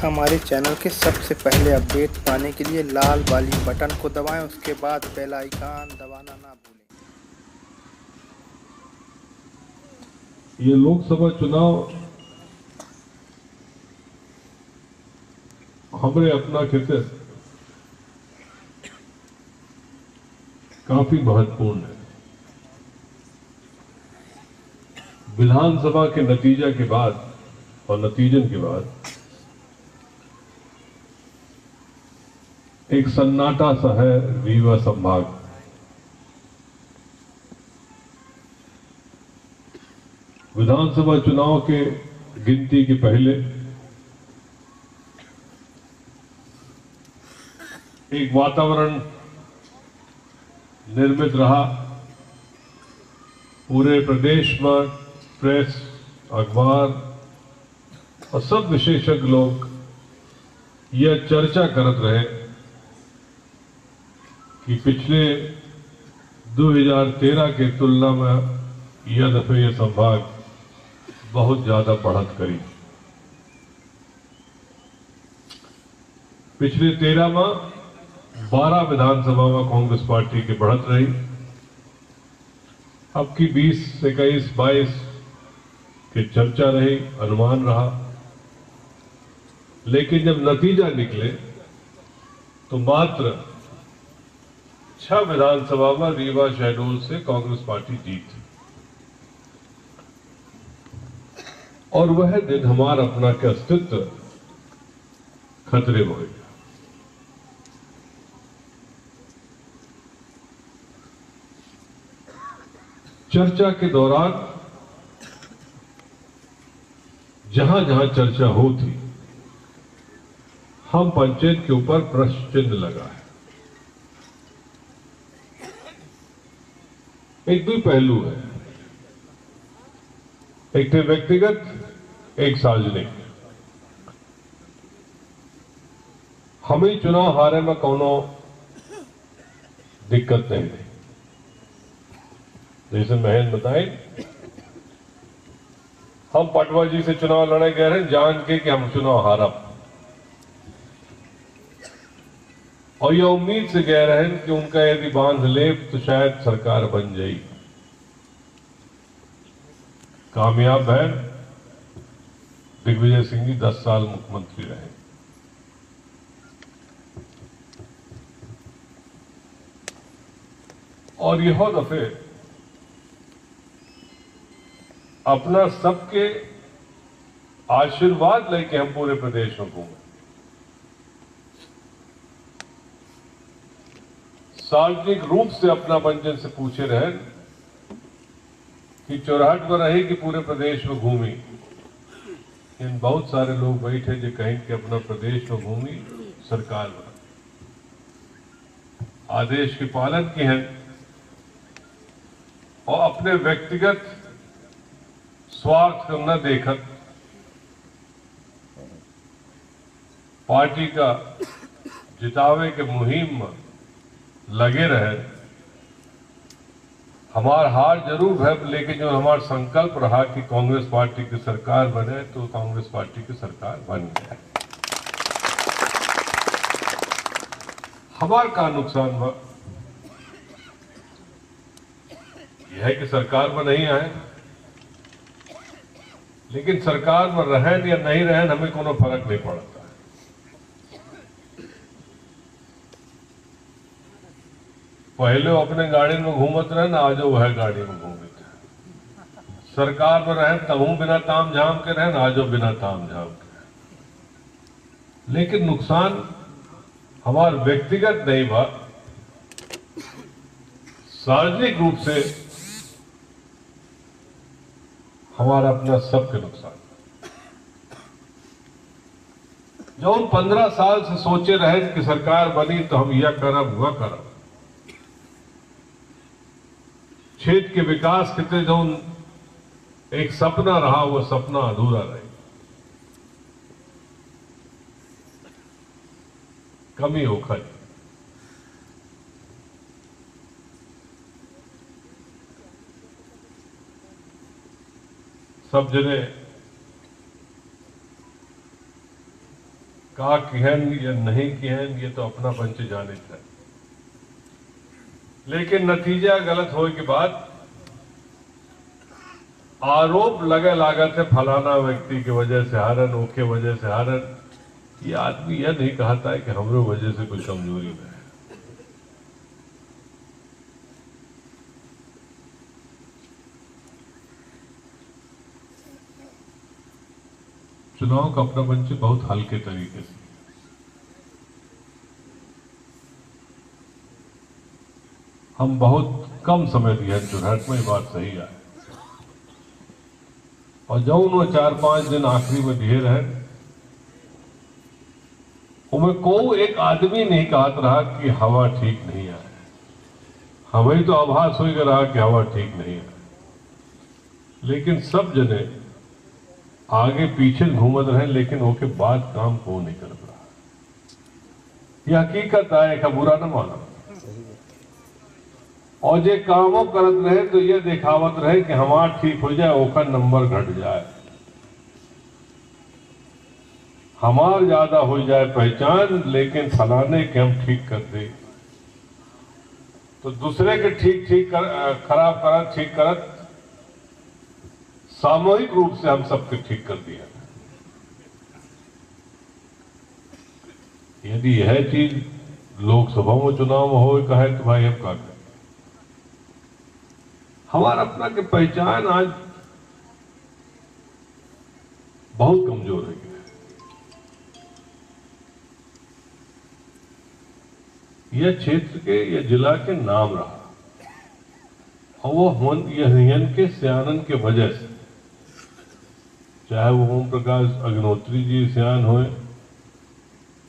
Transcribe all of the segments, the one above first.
हमारे चैनल के सबसे पहले अपडेट पाने के लिए लाल वाली बटन को दबाएं, उसके बाद बेल आइकन दबाना ना भूलें। ये लोकसभा चुनाव हमारे अपना क्षेत्र काफी महत्वपूर्ण है। विधानसभा के नतीजा के बाद और नतीजन के बाद एक सन्नाटा सा है रीवा संभाग। विधानसभा चुनाव के गिनती के पहले एक वातावरण निर्मित रहा। पूरे प्रदेश में प्रेस, अखबार और सब विशेषज्ञ लोग यह चर्चा करते रहे कि पिछले 2013 के तुलना में यह दफे यह संभाग बहुत ज्यादा बढ़त करी। पिछले 13 में 12 विधानसभा में कांग्रेस पार्टी की बढ़त रही। अब की 20, 21, 22 की चर्चा रही, अनुमान रहा, लेकिन जब नतीजा निकले तो मात्र 6 विधानसभा में रीवा शहडोल से कांग्रेस पार्टी जीती। और वह दिन हमारा अपना के अस्तित्व खतरे में हो गया। चर्चा के दौरान जहां जहां चर्चा होती, हम पंचायत के ऊपर प्रश्न चिन्ह लगा है। एक दो पहलू है, एक थे व्यक्तिगत, एक सार्वजनिक। हमें चुनाव हारे में कोनो दिक्कत नहीं थी। जैसे महन बताए, हम पटवा जी से चुनाव लड़े गए हैं जान के कि हम चुनाव हारा, और यह उम्मीद से गए रहे कि उनका यदि बांध ले तो शायद सरकार बन जाएगी। कामयाब है, दिग्विजय सिंह जी 10 साल मुख्यमंत्री रहे। और यह दफे अपना सबके आशीर्वाद लेके हम पूरे प्रदेश में घूमे। सार्वजनिक रूप से अपना पंचन से पूछे रहे कि चौराहट पर रही कि पूरे प्रदेश में घूमी। इन बहुत सारे लोग बैठे जो कहीं कि अपना प्रदेश में घूमी, सरकार में आदेश के पालन की है और अपने व्यक्तिगत स्वार्थ को न देखकर पार्टी का जितावे के मुहिम में लगे रहे। हमारा हार जरूर है, लेकिन जो हमारा संकल्प रहा कि कांग्रेस पार्टी की सरकार बने, तो कांग्रेस पार्टी की सरकार बन गई। हमारा का नुकसान हुआ यह है कि सरकार में नहीं आए, लेकिन सरकार में रहें या नहीं रहें हमें कोनो फर्क नहीं पड़ता। पहले अपने गाड़ी में घूमत रहे ना, आज वह गाड़ी में घूमते। सरकार में रहे तब बिना ताम झाम के रहे ना, आज बिना ताम झाम के। लेकिन नुकसान हमारा व्यक्तिगत नहीं बा, सार्वजनिक रूप से हमारा अपना सबके नुकसान। जो उन 15 साल से सोचे रहे कि सरकार बनी तो हम यह करब वह करब, क्षेत्र के विकास के जो एक सपना रहा वो सपना अधूरा रहे। कमी होखा। सब जने का किहन या नहीं किहन ये तो अपना पंच जानित है, लेकिन नतीजा गलत होने के बाद आरोप लगे लागत है फलाना व्यक्ति की वजह से हारन, ओके वजह से हारन। ये आदमी यह नहीं कहता है कि हमरो वजह से कुछ कमजोरी है। चुनाव का अपना पंच बहुत हल्के तरीके से, हम बहुत कम समय दिया चुनाव में, बात सही है। और जब वो 4-5 दिन आखिरी में दिए रहे, उनमें को एक आदमी नहीं कहत रहा कि हवा ठीक नहीं है। हमें तो आभास हो रहा कि हवा ठीक नहीं है, लेकिन सब जने आगे पीछे घूमत रहे, लेकिन ओके बाद काम को नहीं कर रहा। यह हकीकत है, एक बुरा न माना। और जे कामों करत रहे तो ये दिखावत रहे कि हमार ठीक हो जाए, ओका नंबर घट जाए, हमार ज्यादा हो जाए पहचान, लेकिन फलाने के हम ठीक कर दे। तो दूसरे के खराब करत ठीक करत सामूहिक रूप से हम सबके ठीक कर दिया। यदि यह चीज लोकसभा में चुनाव में हो कहे तो भाई हम क्या करें। हमारा अपना के पहचान आज बहुत कमजोर है। यह क्षेत्र के, यह जिला के नाम रहा, और वो यह के सियानन के वजह से, चाहे वो ओम प्रकाश अग्निहोत्री जी सियान होए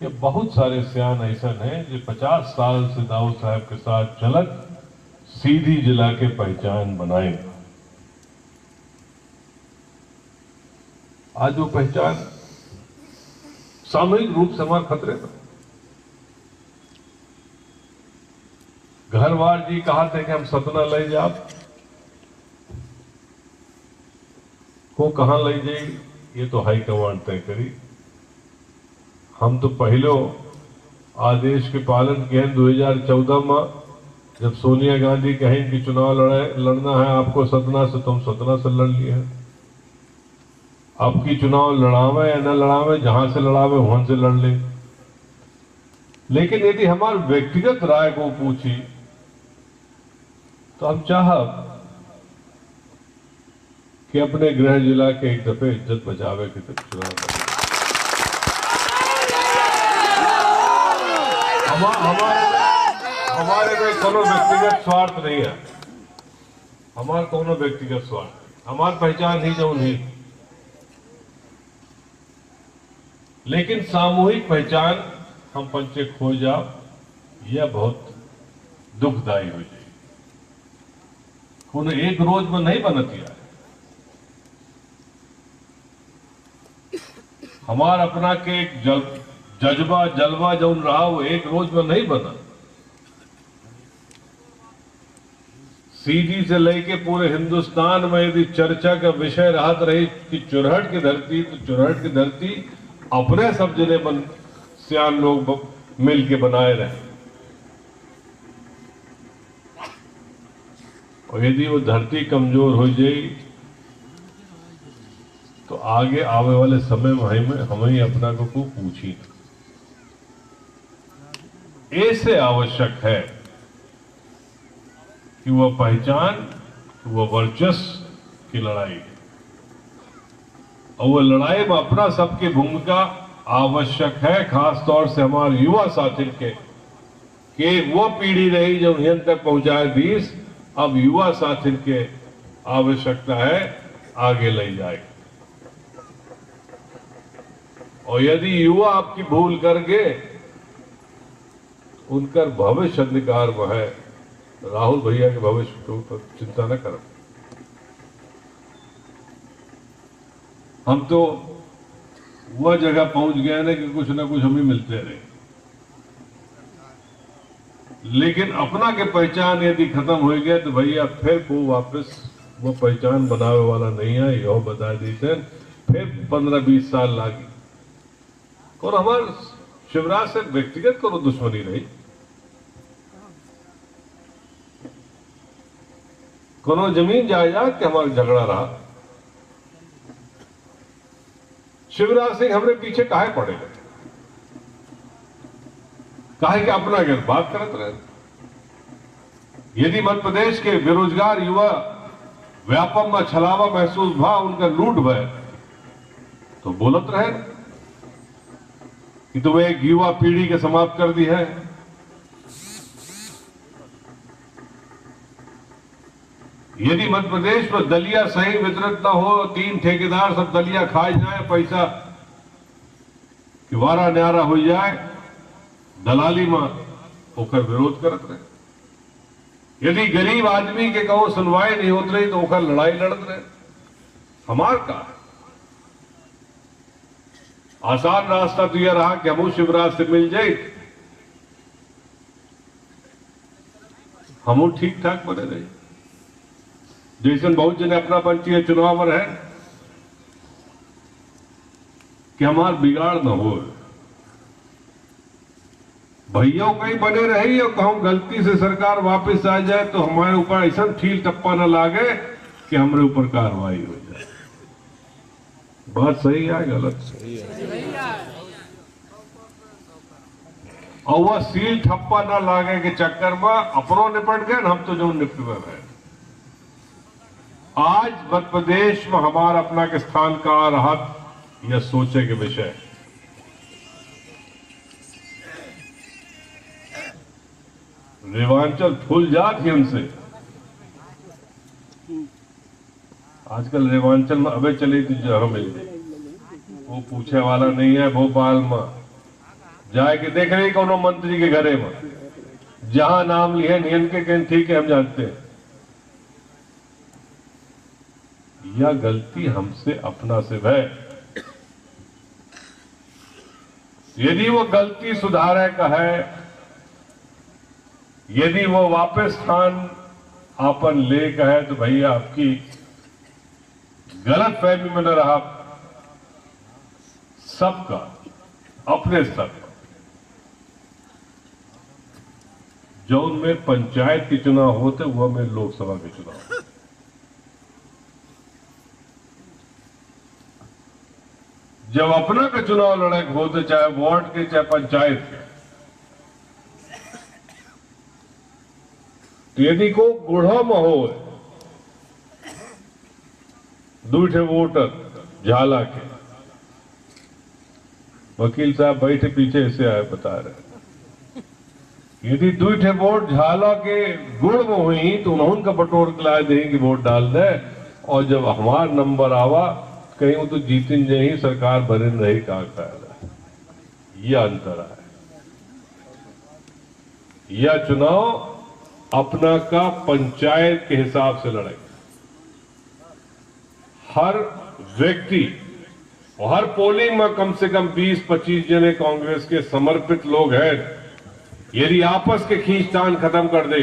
या बहुत सारे सियान ऐसा हैं जो 50 साल से दाऊद साहब के साथ चलत सीधी जिला के पहचान बनाएंगे। आज वो पहचान सामूहिक रूप से हमारे खतरे में। घरवार जी कहा थे कि हम सतना ले जाओ, को कहां ले जाएगी ये तो हाईकमांड तय करी। हम तो पहले आदेश के पालन किए 2014 में, जब सोनिया गांधी कहें कि चुनाव लड़ना है आपको सतना से, तुम सतना से लड़ लिए हैं। अब की चुनाव लड़ावे या न लड़ावे, जहां से लड़ावे वहां से लड़ ले। लेकिन यदि हमारे व्यक्तिगत राय को पूछी तो हम चाहब कि अपने गृह जिला के एक दफे इज्जत बचावे के तक चुनाव करें। हमारे में कोनो व्यक्तिगत स्वार्थ नहीं है, हमारा कोनो व्यक्तिगत स्वार्थ, हमारी पहचान ही जो नहीं, लेकिन सामूहिक पहचान हम पंचे खो जाओ, यह बहुत दुखदायी हो जाए। उन्हें एक रोज में नहीं बनती है। हमारा अपना के एक जज्बा जलवा जो रहा वो एक रोज में नहीं बना। सीधी से लेके पूरे हिंदुस्तान में यदि चर्चा का विषय राहत रही कि चुरहट की धरती, तो चुरहट की धरती अपने सब जने सियान लोग मिल के बनाए रहे। और यदि वो धरती कमजोर हो जाए तो आगे आने वाले समय में हमें ही अपना को पूछी। ऐसे आवश्यक है कि वह पहचान, वह वर्चस्व की लड़ाई, और वह लड़ाई में अपना सबकी भूमिका आवश्यक है। खास तौर से हमारे युवा साथी के वो पीढ़ी रही जो यहां तक पहुंचाए 20, अब युवा साथी के आवश्यकता है आगे ले जाए। और यदि युवा आपकी भूल करके उनका भविष्य अंधकार में है, राहुल भैया के भविष्य के ऊपर चिंता न करो। हम तो वह जगह पहुंच गए ना कि कुछ ना कुछ हमें मिलते रहे, लेकिन अपना के पहचान यदि खत्म हो गया तो भैया फिर को वापस वो पहचान बनावे वाला नहीं है। यह बता देते फिर 15-20 साल लागी। और हमारे शिवराज से व्यक्तिगत कोनो दुश्मनी रही, कोनो जमीन जायदाद के हमारा झगड़ा रहा। शिवराज सिंह हमरे पीछे काहे पड़े गए, काहे के अपना गैर बात करते रहे। यदि मध्य प्रदेश के बेरोजगार युवा व्यापम में छलावा महसूस भा, उनका लूट भय, तो बोलत रहे कि तुम्हें एक युवा पीढ़ी के समाप्त कर दी है। यदि मध्य प्रदेश में दलिया सही वितरित न हो, 3 ठेकेदार सब दलिया खाए जाए, पैसा कि वारा न्यारा हो जाए, दलाली में होकर विरोध करते रहे। यदि गरीब आदमी के कहो सुनवाई नहीं होती रही तो ओकर लड़ाई लड़ते रहे। हमार का आसान रास्ता तो यह रहा कि हम शिवराज से मिल जाए, हम ठीक ठाक बने रहे। जैसे बहुत जने अपना पंचायत चुनाव में रहे कि हमार बिगाड़ न हो, भैया कहीं बने रही और कहूं गलती से सरकार वापस आ जाए तो हमारे ऊपर ऐसा ठील टप्पा न लागे कि हमारे ऊपर कार्रवाई हो जाए। बात सही है गलत? सही है। और वह सील ठप्पा न लागे के चक्कर में अपनों निपट गए, हम तो जो निपट गए। आज मध्य प्रदेश में हमारा अपना के स्थान का रहा, यह सोचे के विषय। रेवांचल फूल जात ही हमसे। आजकल रेवांचल में अबे चली थी जगह मिल गई, वो पूछे वाला नहीं है। भोपाल में जाए के देख रहे कोनो मंत्री के घरे में, जहां नाम लिए नियन के कहीं ठीक है, हम जानते हैं। यह गलती हमसे अपना से है। यदि वो गलती सुधारे का है, यदि वो वापस स्थान आपन ले का है, तो भैया आपकी गलत फहमी में न रहा सबका अपने स्तर पर। जो उनमें पंचायत के चुनाव होते वह में लोकसभा के चुनाव। जब अपना का चुनाव लड़े होते, चाहे वार्ड के चाहे पंचायत के, तो यदि को गुढ़ा में हो दूठे वोटर झाला के, वकील साहब बैठे पीछे से आए बता रहे, यदि दूठे वोट झाला के गुड़ में हुई तो उन्होंने का बटोर दिला देंगे वोट डाल दे, और जब हमार नंबर आवा कहीं वो तो जीतिन जाए, सरकार बने रही का फायदा। यह अंतर है। यह चुनाव अपना का पंचायत के हिसाब से लड़ेगा। हर व्यक्ति और हर पोलिंग में कम से कम 20-25 जने कांग्रेस के समर्पित लोग हैं। यदि आपस के खींचतान खत्म कर दे,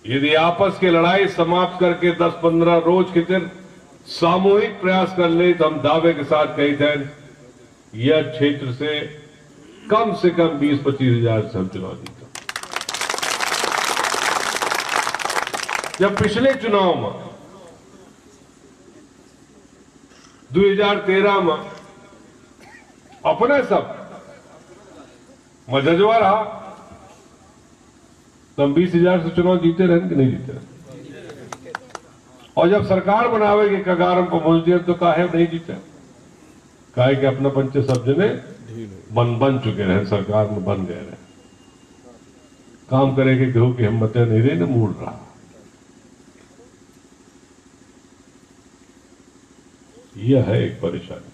यदि आपस की लड़ाई समाप्त करके 10-15 रोज के दिन सामूहिक प्रयास कर ले, तो हम दावे के साथ कहते हैं यह क्षेत्र से कम 20-25 हजार से हम चुनाव जीते। जब पिछले चुनाव में 2013 में अपने सब मजजवा रहा, तो हम 20,000 से चुनाव जीते रहे कि नहीं जीते रहे? और जब सरकार बनावे के कगार को बोल दिया तो काहे नहीं जीते? काहे कि अपना पंच सब जने बन चुके रहे, सरकार में बन गए रहे, काम करेंगे केहू की हिम्मत नहीं रही, न मूड रहा। यह है एक परेशानी।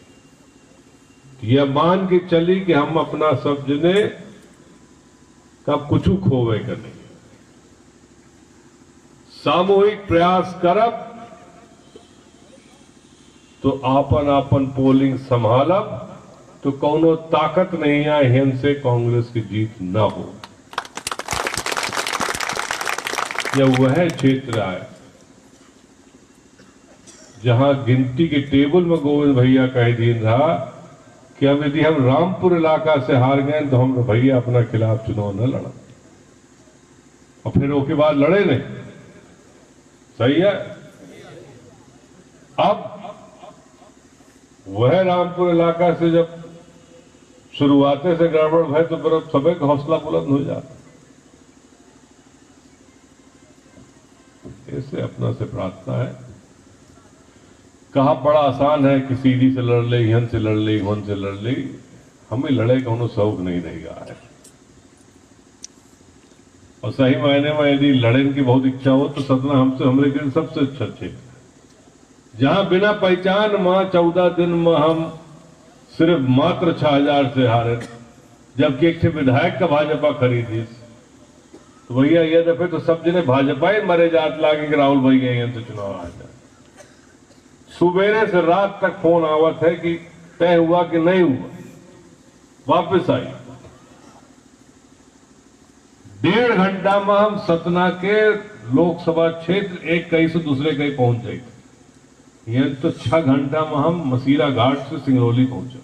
यह मान के चली कि हम अपना सब जने का कुछ खोवे का नहीं, सामूहिक प्रयास करब तो आपन पोलिंग संभालब, तो कोनो ताकत नहीं है हमसे कांग्रेस की जीत न हो। यह वह क्षेत्र है जहां गिनती के टेबल में गोविंद भैया कह दिन रहा कि अब यदि हम रामपुर इलाका से हार गए तो हम भैया अपना खिलाफ चुनाव न लड़ा, और फिर उसके बाद लड़े नहीं। सही है। अब वह रामपुर इलाका से जब शुरुआते से गड़बड़ है तो फिर सबे का हौसला बुलंद हो जाता। इससे अपना से प्रार्थना है, कहा बड़ा आसान है कि सीधी से लड़ ले, हन से लड़ ले, वन से लड़ ले, हमें लड़े का उन्हें शौक नहीं रहेगा है। और सही मायने में यदि लड़े की बहुत इच्छा हो तो सतना हमसे हमरे के सबसे अच्छा क्षेत्र, जहां बिना पहचान मां 14 दिन में हम सिर्फ मात्र 6000 से हारे, जबकि एक विधायक का भाजपा खरीदी। तो भैया ये दफे तो सब जने भाजपा ही मरे जात लागे कि राहुल भैया यहाँ से चुनाव आ जाए। सुबेरे से रात तक फोन आवत है कि तय हुआ कि नहीं हुआ, वापस आई। 1.5 घंटा में हम सतना के लोकसभा क्षेत्र एक कहीं से दूसरे कहीं पहुंच गए। यह तो 6 घंटा में हम मसीरा घाट से सिंगरौली पहुंचे।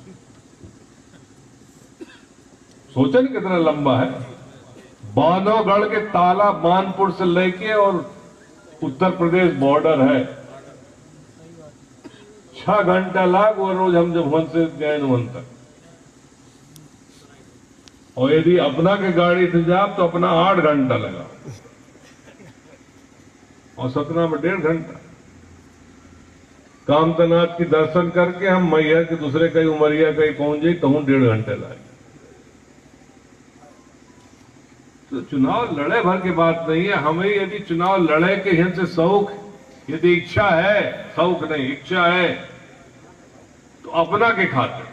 सोचन कितना लंबा है। बानोगढ़ के ताला मानपुर से लेके और उत्तर प्रदेश बॉर्डर है, 6 घंटा लाग वो रोज हम जब वन से गए वन तक। और यदि अपना के गाड़ी से जाओ तो अपना 8 घंटा लगा, और सतना में 1.5 घंटा। कामतनाथ की दर्शन करके हम मैया के दूसरे कहीं उमरिया कहीं पहुंच जाए तो 1.5 घंटे लागे। तो चुनाव लड़े भर की बात नहीं है। हमें यदि चुनाव लड़े के यहाँ से शौक, यदि इच्छा है, शौक नहीं इच्छा है, तो अपना के खाते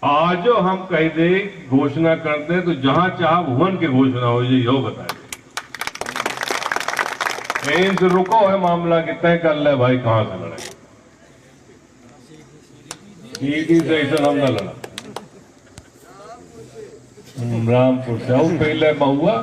आजो हम कह दे घोषणा करते हैं तो जहां चाह भुवन की घोषणा हो जाए, यो बताए से रुको है मामला कि तय कर ले भाई कहां से लड़े। सीधी से ऐसा हम न लड़ा। रामपुर से आओ पहले बहुआ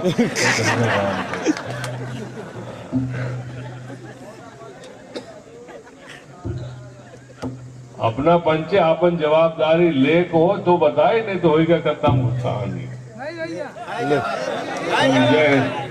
अपना पंचे आपन जवाबदारी ले को तो बताए, नहीं तो होगा खत्म उत्साह नहीं। जय